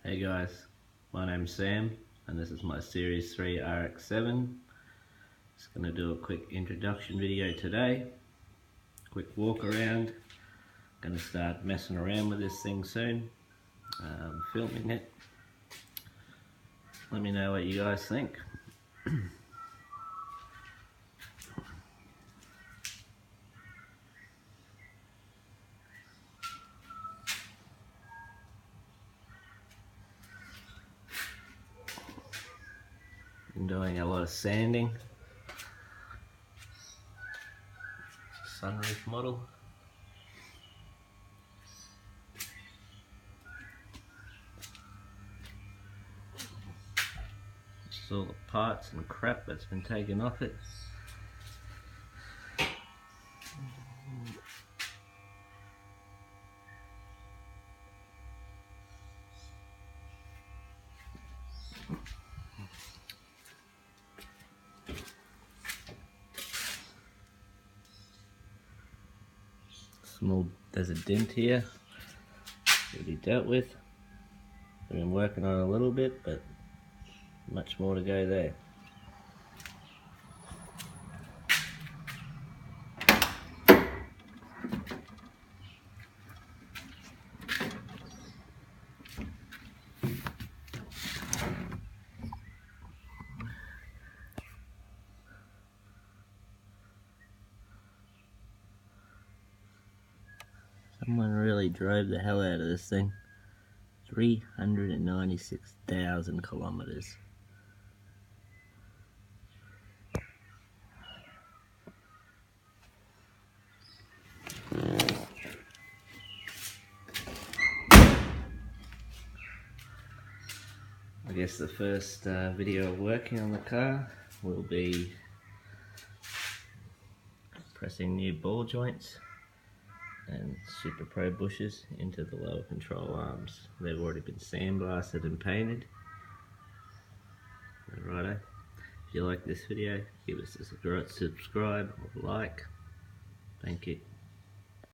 Hey guys, my name's Sam and this is my Series 3 RX7. Just going to do a quick introduction video today. Quick walk around. Going to start messing around with this thing soon. Filming it. Let me know what you guys think. I'm doing a lot of sanding. Sunroof model. This is all the parts and crap that's been taken off it. There's a dent here, already dealt with. I've been working on it a little bit, but much more to go there. Someone really drove the hell out of this thing. 396,000 kilometers. I guess the first video of working on the car will be pressing new ball joints and Super Pro bushes into the lower control arms. They've already been sandblasted and painted. Righto. If you like this video, give us a subscribe or like. Thank you.